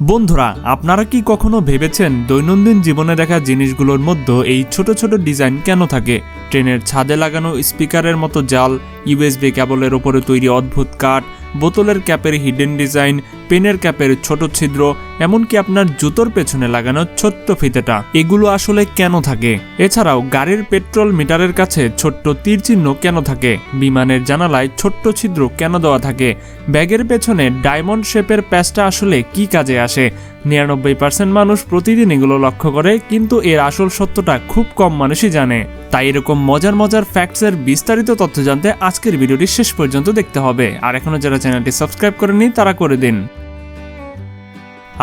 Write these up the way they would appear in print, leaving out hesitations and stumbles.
বন্ধুরা, আপনারা কি কখনো ভেবেছেন দৈনন্দিন জীবনে দেখা জিনিসগুলোর মধ্যে এই ছোট ছোট ডিজাইন কেন থাকে? ট্রেনের ছাদে লাগানো স্পিকারের মতো জাল, ইউএসবি কেবলের ওপরে তৈরি অদ্ভুত কাঠ, বোতলের ক্যাপের হিডেন ডিজাইন, পেনের ক্যাপের ছোট ছিদ্র, এমনকি আপনার জুতোর পেছনে লাগানো ছোট্ট ফিতেটা, এগুলো আসলে কেন থাকে? এছাড়াও গাড়ির পেট্রোল মিটারের কাছে ছোট্ট তীর চিহ্ন কেন থাকে? বিমানের জানালায় ছোট্ট ছিদ্র কেন দেওয়া থাকে? ব্যাগের পেছনে ডায়মন্ড শেপের প্যাচটা আসলে কি কাজে আসে? 99% মানুষ প্রতিদিন এগুলো লক্ষ্য করে, কিন্তু এর আসল সত্যটা খুব কম মানুষই জানে। তাই এরকম মজার মজার ফ্যাক্টসের বিস্তারিত তথ্য জানতে আজকের ভিডিওটি শেষ পর্যন্ত দেখতে হবে। আর এখনো যারা চ্যানেলটি সাবস্ক্রাইব করেননি তারা করে দিন।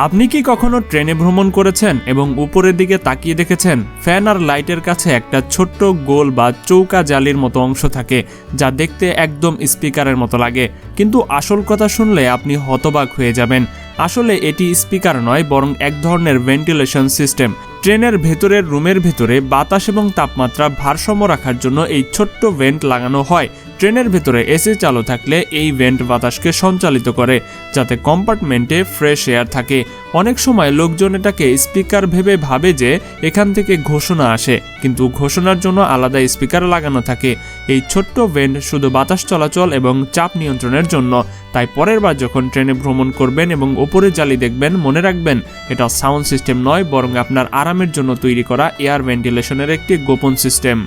আপনি কি কখনো ট্রেনে ভ্রমণ করেছেন এবং উপরের দিকে তাকিয়ে দেখেছেন ফ্যান আর লাইটের কাছে একটা ছোট্ট গোল বা চৌকা জালির মতো অংশ থাকে, যা দেখতে একদম স্পিকারের মতো লাগে, কিন্তু আসল কথা শুনলে আপনি হতবাক হয়ে যাবেন। আসলে এটি স্পিকার নয়, বরং এক ধরনের ভেন্টিলেশন সিস্টেম। ট্রেনের ভেতরের রুমের ভেতরে বাতাস এবং তাপমাত্রা ভারসাম্য রাখার জন্য এই ছোট্ট ভেন্ট লাগানো হয়। ট্রেনের ভেতরে এসি চালু থাকলে এই ভেন্ট বাতাসকে সঞ্চালিত করে, যাতে কম্পার্টমেন্টে ফ্রেশ এয়ার থাকে। অনেক সময় লোকজন এটাকে স্পিকার ভেবে ভাবে যে এখান থেকে ঘোষণা আসে, কিন্তু ঘোষণার জন্য আলাদা স্পিকার লাগানো থাকে। এই ছোট্ট ভেন্ট শুধু বাতাস চলাচল এবং চাপ নিয়ন্ত্রণের জন্য। তাই পরের বার যখন ট্রেনে ভ্রমণ করবেন এবং ওপরে জালি দেখবেন, মনে রাখবেন এটা সাউন্ড সিস্টেম নয়, বরং আপনার আরামের জন্য তৈরি করা এয়ার ভেন্টিলেশনের একটি গোপন সিস্টেম।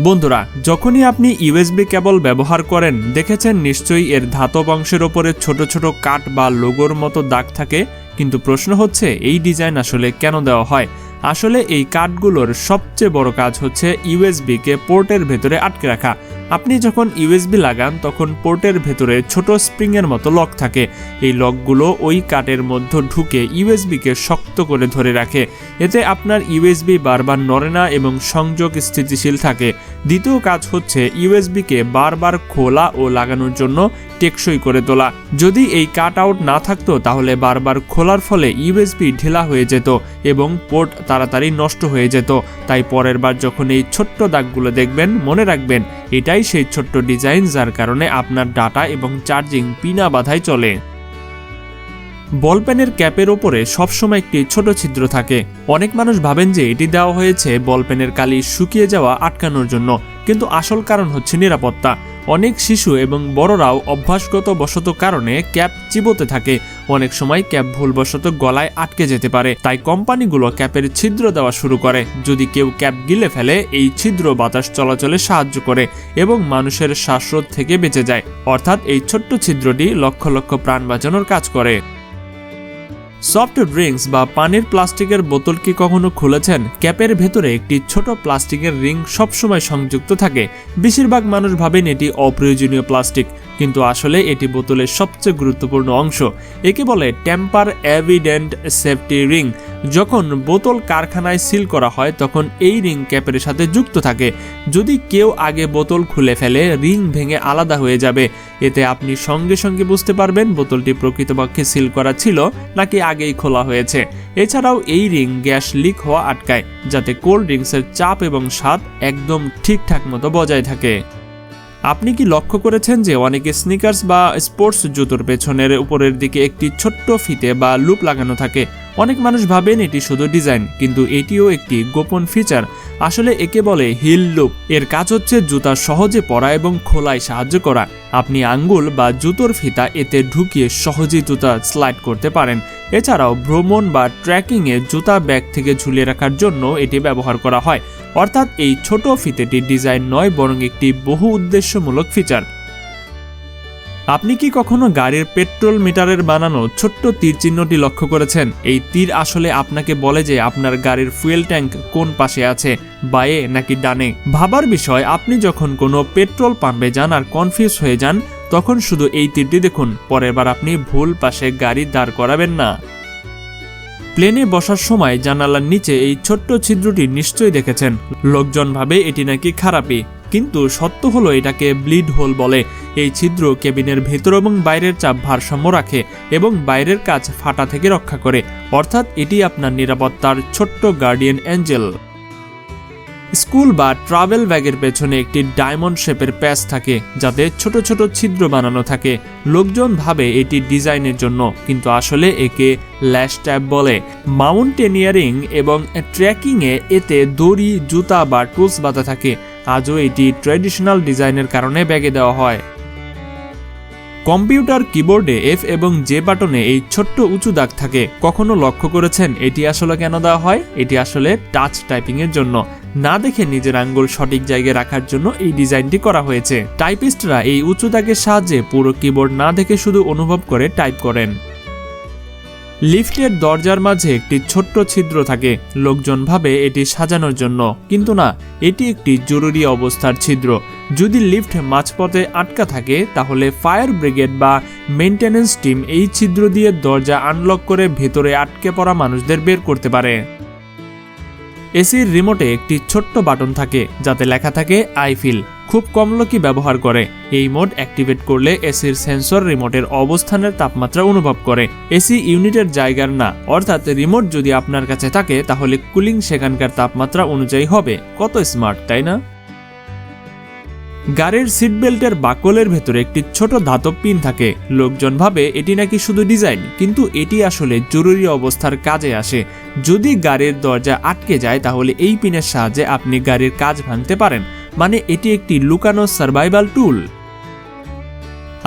বন্ধুরা, যখনই আপনি ইউএসবি কেবল ব্যবহার করেন, দেখেছেন নিশ্চয়ই এর ধাতব অংশের ওপরে ছোট ছোট কাট বা লোগোর মতো দাগ থাকে। কিন্তু প্রশ্ন হচ্ছে, এই ডিজাইন আসলে কেন দেওয়া হয়? আসলে এই কাঠগুলোর সবচেয়ে বড় কাজ হচ্ছে ইউএসবিকে পোর্টের ভেতরে আটকে রাখা। আপনি যখন ইউএসবি লাগান তখন পোর্টের ভেতরে ছোট স্প্রিংয়ের মতো লক থাকে। এই লকগুলো ওই কাঠের মধ্যে ঢুকে ইউএসবিকে শক্ত করে ধরে রাখে। এতে আপনার ইউএসবি বারবার নড়ে না এবং সংযোগ স্থিতিশীল থাকে। দ্বিতীয় কাজ হচ্ছে ইউএসবিকে বারবার খোলা ও লাগানোর জন্য টেকসই করে তোলা। যদি এই কাট আউট না থাকতো, তাহলে বারবার খোলার ফলে ইউএসবি ঢিলা হয়ে যেত এবং পোর্ট তাড়াতাড়ি নষ্ট হয়ে যেত। তাই পরের বার যখন এই ছোট্ট দাগগুলো দেখবেন, মনে রাখবেন এটাই সেই ছোট্ট ডিজাইন যার কারণে আপনার ডাটা এবং চার্জিং বিনা বাধায় চলে। বলপেনের ক্যাপের ওপরে সবসময় একটি ছোট ছিদ্র থাকে। অনেক মানুষ ভাবেন যে এটি দেওয়া হয়েছে বলপেনের কালি শুকিয়ে যাওয়া আটকানোর জন্য, কিন্তু আসল কারণ হচ্ছে নিরাপত্তা। অনেক শিশু এবং বড়রাও অভ্যাসগত বশত কারণে ক্যাপ চিবোতে থাকে। অনেক সময় ক্যাপ ভুলবশত গলায় আটকে যেতে পারে, তাই কোম্পানিগুলো ক্যাপের ছিদ্র দেওয়া শুরু করে। যদি কেউ ক্যাপ গিলে ফেলে, এই ছিদ্র বাতাস চলাচলে সাহায্য করে এবং মানুষের শ্বাসরোধ থেকে বেঁচে যায়। অর্থাৎ এই ছোট্ট ছিদ্রটি লক্ষ লক্ষ প্রাণ বাঁচানোর কাজ করে। সফট ড্রিঙ্কস বা পানির প্লাস্টিকের বোতল কি কখনো খুলেছেন? ক্যাপের ভেতরে একটি ছোট প্লাস্টিকের রিং সবসময় সংযুক্ত থাকে। বেশিরভাগ মানুষ ভাবেন এটি অপ্রয়োজনীয় প্লাস্টিক, কিন্তু আসলে এটি বোতলের সবচেয়ে গুরুত্বপূর্ণ অংশ। একে বলে টেম্পার এভিডেন্ট সেফটি রিং। যখন বোতল কারখানায় সিল করা হয়, তখন এই রিং ক্যাপের সাথে যুক্ত থাকে। যদি কেউ আগে বোতল খুলে ফেলে, রিং ভেঙে আলাদা হয়ে যাবে। এতে আপনি সঙ্গে সঙ্গে বুঝতে পারবেন বোতলটি প্রকৃতপক্ষে সিল করা ছিল নাকি আগেই খোলা হয়েছে। এছাড়াও এই রিং গ্যাস লিক হওয়া আটকায়, যাতে কোল্ড ড্রিঙ্কসের চাপ এবং স্বাদ একদম ঠিকঠাক মতো বজায় থাকে। আপনি কি লক্ষ্য করেছেন যে অনেকে স্নিকার্স বা স্পোর্টস জুতোর পেছনের উপরের দিকে একটি ছোট্ট ফিতে বা লুপ লাগানো থাকে? অনেক মানুষ ভাবেন এটি শুধু ডিজাইন, কিন্তু এটিও একটি গোপন ফিচার। আসলে একে বলে হিল লুপ। এর কাজ হচ্ছে জুতা সহজে পরা এবং খোলায় সাহায্য করা। আপনি আঙ্গুল বা জুতোর ফিতা এতে ঢুকিয়ে সহজেই জুতা স্লাইড করতে পারেন। এছাড়াও ভ্রমণ বা ট্রেকিংয়ে জুতা ব্যাগ থেকে ঝুলিয়ে রাখার জন্য এটি ব্যবহার করা হয়। অর্থাৎ এই ছোট ফিতেটি ডিজাইন নয়, বরং একটি বহু উদ্দেশ্যমূলক ফিচার। আপনি কি কখনো গাড়ির পেট্রোল মিটারের বানানো ছোট্ট তীর চিহ্নটি লক্ষ্য করেছেন? এই তীর আসলে আপনাকে বলে যে আপনার গাড়ির ফুয়েল ট্যাঙ্ক কোন পাশে আছে, বাঁয়ে নাকি ডানে। ভাবার বিষয়, আপনি যখন কোনো পেট্রোল পাম্পে যান আর কনফিউজ হয়ে যান, তখন শুধু এই তীরটি দেখুন। পরের বার আপনি ভুল পাশে গাড়ি দাঁড় করাবেন না। প্লেনে বসার সময় জানালার নিচে এই ছোট্ট ছিদ্রটি নিশ্চয়ই দেখেছেন। লোকজন ভাবে এটি নাকি খারাপই, কিন্তু সত্য হলো এটাকে ব্লিড হোল বলে। এই ছিদ্র কেবিনের ভেতর এবং বাইরের চাপ ভারসাম্য রাখে এবং বাইরের কাজ ফাটা থেকে রক্ষা করে। অর্থাৎ এটি আপনার নিরাপত্তার ছোট্ট গার্ডিয়ান অ্যাঞ্জেল। স্কুল বা ট্রাভেল ব্যাগের পেছনে একটি ডায়মন্ড শেপের প্যাচ থাকে, যাতে ছোট ছোট ছিদ্র বানানো থাকে। লোকজন ভাবে এটি ডিজাইনের জন্য, কিন্তু আসলে একে ল্যাশ ট্যাব বলে। মাউন্টেনিয়ারিং এবং ট্রেকিংয়ে এতে দড়ি, জুতা বা টুলস বাঁধা থাকে। আজও এটি ট্র্যাডিশনাল ডিজাইনের কারণে ব্যাগে দেওয়া হয়। কম্পিউটার কিবোর্ডে এফ এবং জে বাটনে এই ছোট্ট উঁচু দাগ থাকে। কখনো লক্ষ্য করেছেন এটি আসলে কেন দেওয়া হয়? এটি আসলে টাচ টাইপিং এর জন্য। না দেখে নিজের আঙ্গুল সঠিক জায়গায় রাখার জন্য এই ডিজাইনটি করা হয়েছে। টাইপিস্টরা এই উঁচু দাগের সাহায্যে পুরো কিবোর্ড না দেখে শুধু অনুভব করে টাইপ করেন। লিফটের দরজার মাঝে একটি ছোট্ট ছিদ্র থাকে। লোকজন ভাবে এটি সাজানোর জন্য, কিন্তু না, এটি একটি জরুরি অবস্থার ছিদ্র। যদি লিফট মাঝপথে আটকা থাকে, তাহলে ফায়ার ব্রিগেড বা মেইনটেনেন্স টিম এই ছিদ্র দিয়ে দরজা আনলক করে ভেতরে আটকে পড়া মানুষদের বের করতে পারে। এসির রিমোটে একটি ছোট্ট বাটন থাকে, যাতে লেখা থাকে আই ফিল। খুব কম লোকই ব্যবহার করে। এই মোড অ্যাক্টিভেট করলে এসির সেন্সর রিমোটের অবস্থানের তাপমাত্রা অনুভব করে। এসি ইউনিটের জায়গার না, অর্থাৎ রিমোট যদি আপনার কাছে থাকে তাহলে কুলিং সেখানকার তাপমাত্রা অনুযায়ী হবে। কত স্মার্ট, তাই না? গাড়ির সিট বেল্টের বাকলের ভেতরে একটি ছোট ধাতব পিন থাকে। লোকজন ভাবে এটি নাকি শুধু ডিজাইন, কিন্তু এটি আসলে জরুরি অবস্থার কাজে আসে। যদি গাড়ির দরজা আটকে যায়, তাহলে এই পিনের সাহায্যে আপনি গাড়ির কাঁচ ভাঙতে পারেন। মানে এটি একটি লুকানো সার্ভাইভাল টুল।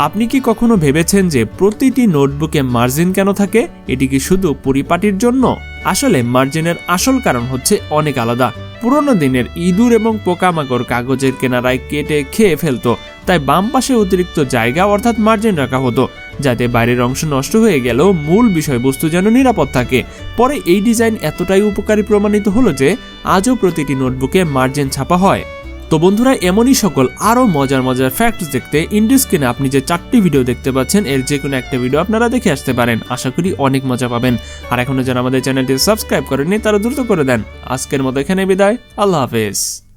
আপনি কি কখনো ভেবেছেন যে প্রতিটি নোটবুকে মার্জিন কেন থাকে? এটি কি শুধু পরিপাটির জন্য? আসলে মার্জিনের আসল কারণ হচ্ছে অনেক আলাদা। পুরোনো দিনের ইঁদুর এবং পোকামাকড় কাগজের কিনারায় কেটে খেয়ে ফেলতো, তাই বাম পাশে অতিরিক্ত জায়গা অর্থাৎ মার্জিন রাখা হতো, যাতে বাইরের অংশ নষ্ট হয়ে গেলেও মূল বিষয়বস্তু যেন নিরাপদ থাকে। পরে এই ডিজাইন এতটাই উপকারী প্রমাণিত হলো যে আজও প্রতিটি নোটবুকে মার্জিন ছাপা হয়। তো বন্ধুরা, এমনই সকল আরও মজার মজার ফ্যাক্টস দেখতে ইন্ডি স্ক্রিনে আপনি যে 4টি ভিডিও দেখতে পাচ্ছেন, এর যে কোনো একটা ভিডিও আপনারা দেখে আসতে পারেন। আশা করি অনেক মজা পাবেন। আর এখনো যারা আমাদের চ্যানেলটি সাবস্ক্রাইব করেননি, তারা দ্রুত করে দেন। আজকের মতো এখানে বিদায়। আল্লাহ হাফেজ।